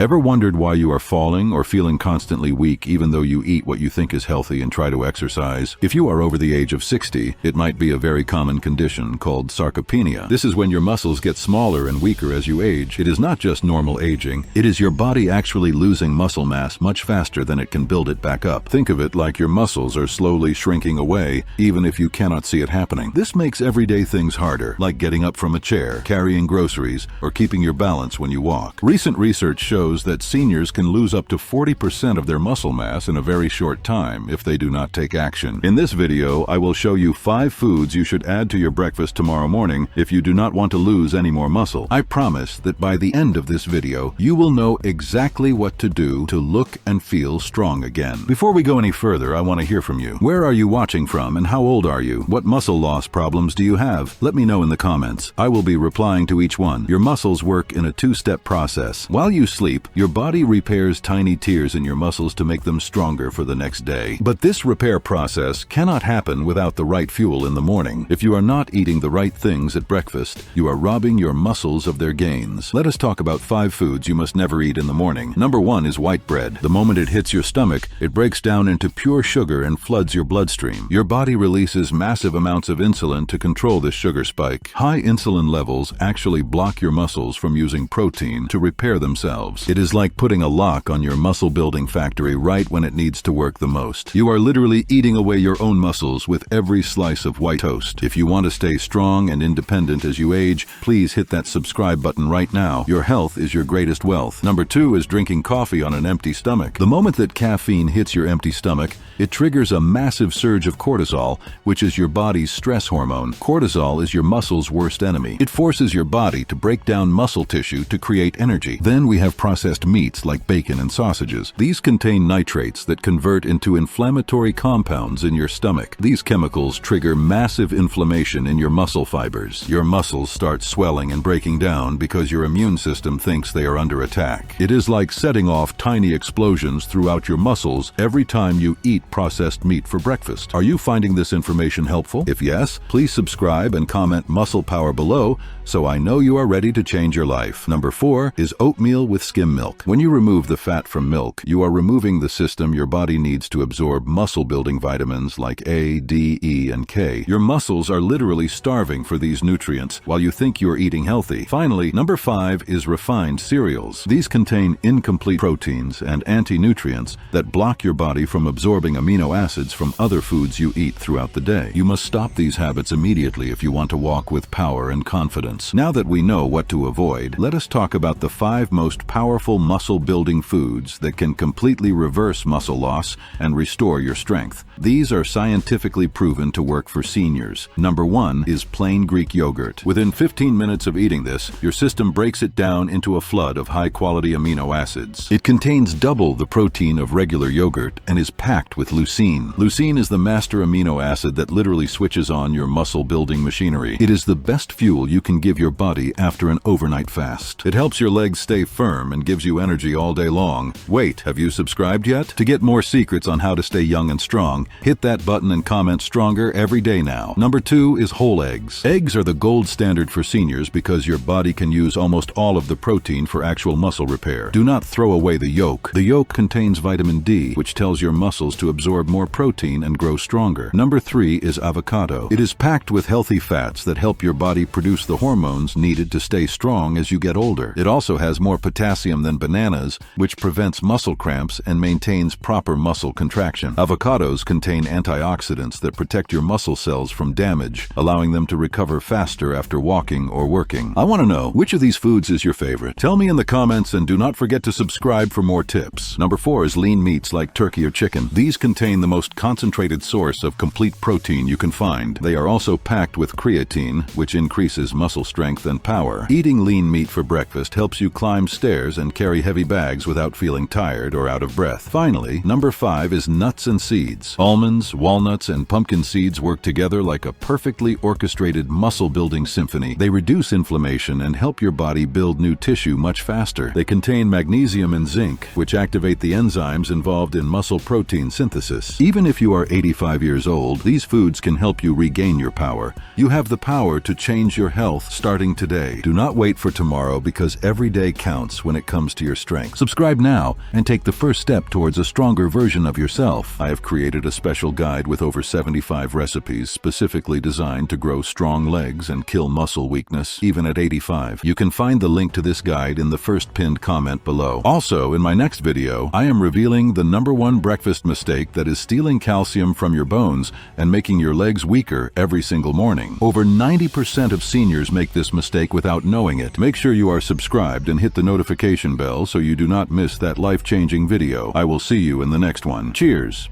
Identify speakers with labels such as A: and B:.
A: Ever wondered why you are falling or feeling constantly weak even though you eat what you think is healthy and try to exercise? If you are over the age of 60, it might be a very common condition called sarcopenia. This is when your muscles get smaller and weaker as you age. It is not just normal aging, it is your body actually losing muscle mass much faster than it can build it back up. Think of it like your muscles are slowly shrinking away, even if you cannot see it happening. This makes everyday things harder, like getting up from a chair, carrying groceries, or keeping your balance when you walk. Recent research shows that seniors can lose up to 40% of their muscle mass in a very short time if they do not take action. In this video, I will show you 5 foods you should add to your breakfast tomorrow morning if you do not want to lose any more muscle. I promise that by the end of this video, you will know exactly what to do to look and feel strong again. Before we go any further, I want to hear from you. Where are you watching from and how old are you? What muscle loss problems do you have? Let me know in the comments. I will be replying to each one. Your muscles work in a 2-step process. While you sleep, your body repairs tiny tears in your muscles to make them stronger for the next day. But this repair process cannot happen without the right fuel in the morning. If you are not eating the right things at breakfast, you are robbing your muscles of their gains. Let us talk about 5 foods you must never eat in the morning. Number 1 is white bread. The moment it hits your stomach, it breaks down into pure sugar and floods your bloodstream. Your body releases massive amounts of insulin to control this sugar spike. High insulin levels actually block your muscles from using protein to repair themselves. It is like putting a lock on your muscle-building factory right when it needs to work the most. You are literally eating away your own muscles with every slice of white toast. If you want to stay strong and independent as you age, please hit that subscribe button right now. Your health is your greatest wealth. Number 2 is drinking coffee on an empty stomach. The moment that caffeine hits your empty stomach, it triggers a massive surge of cortisol, which is your body's stress hormone. Cortisol is your muscle's worst enemy. It forces your body to break down muscle tissue to create energy. Then we have processed meats like bacon and sausages. These contain nitrates that convert into inflammatory compounds in your stomach. These chemicals trigger massive inflammation in your muscle fibers. Your muscles start swelling and breaking down because your immune system thinks they are under attack. It is like setting off tiny explosions throughout your muscles every time you eat processed meat for breakfast. Are you finding this information helpful? If yes, please subscribe and comment muscle power below so I know you are ready to change your life. Number 4 is oatmeal with skim milk. When you remove the fat from milk, you are removing the system your body needs to absorb muscle-building vitamins like A, D, E, and K. Your muscles are literally starving for these nutrients while you think you are eating healthy. Finally, number 5 is refined cereals. These contain incomplete proteins and anti-nutrients that block your body from absorbing amino acids from other foods you eat throughout the day. You must stop these habits immediately if you want to walk with power and confidence. Now that we know what to avoid, let us talk about the 5 most powerful muscle-building foods that can completely reverse muscle loss and restore your strength. These are scientifically proven to work for seniors. Number 1 is plain Greek yogurt. Within 15 minutes of eating this, your system breaks it down into a flood of high-quality amino acids. It contains double the protein of regular yogurt and is packed with leucine. Leucine is the master amino acid that literally switches on your muscle-building machinery. It is the best fuel you can give your body after an overnight fast. It helps your legs stay firm and gives you energy all day long. Wait, have you subscribed yet? To get more secrets on how to stay young and strong, hit that button and comment stronger every day now. Number 2 is whole eggs. Eggs are the gold standard for seniors because your body can use almost all of the protein for actual muscle repair. Do not throw away the yolk. The yolk contains vitamin D, which tells your muscles to absorb more protein and grow stronger. Number 3 is avocado. It is packed with healthy fats that help your body produce the hormones needed to stay strong as you get older. It also has more potassium than bananas, which prevents muscle cramps and maintains proper muscle contraction. Avocados contain antioxidants that protect your muscle cells from damage, allowing them to recover faster after walking or working. I want to know, which of these foods is your favorite? Tell me in the comments and do not forget to subscribe for more tips. Number 4 is lean meats like turkey or chicken. These contain the most concentrated source of complete protein you can find. They are also packed with creatine, which increases muscle strength and power. Eating lean meat for breakfast helps you climb stairs and carry heavy bags without feeling tired or out of breath. Finally, number 5 is nuts and seeds. Almonds, walnuts, and pumpkin seeds work together like a perfectly orchestrated muscle-building symphony. They reduce inflammation and help your body build new tissue much faster. They contain magnesium and zinc, which activate the enzymes involved in muscle protein synthesis. Even if you are 85 years old, these foods can help you regain your power. You have the power to change your health starting today. Do not wait for tomorrow because every day counts when it comes to your strength. Subscribe now and take the first step towards a stronger version of yourself. I have created a special guide with over 75 recipes specifically designed to grow strong legs and kill muscle weakness, even at 85. You can find the link to this guide in the first pinned comment below. Also, in my next video, I am revealing the #1 breakfast mistake that is stealing calcium from your bones and making your legs weaker every single morning. Over 90% of seniors make this mistake without knowing it. Make sure you are subscribed and hit the notification bell so you do not miss that life-changing video. I will see you in the next one. Cheers!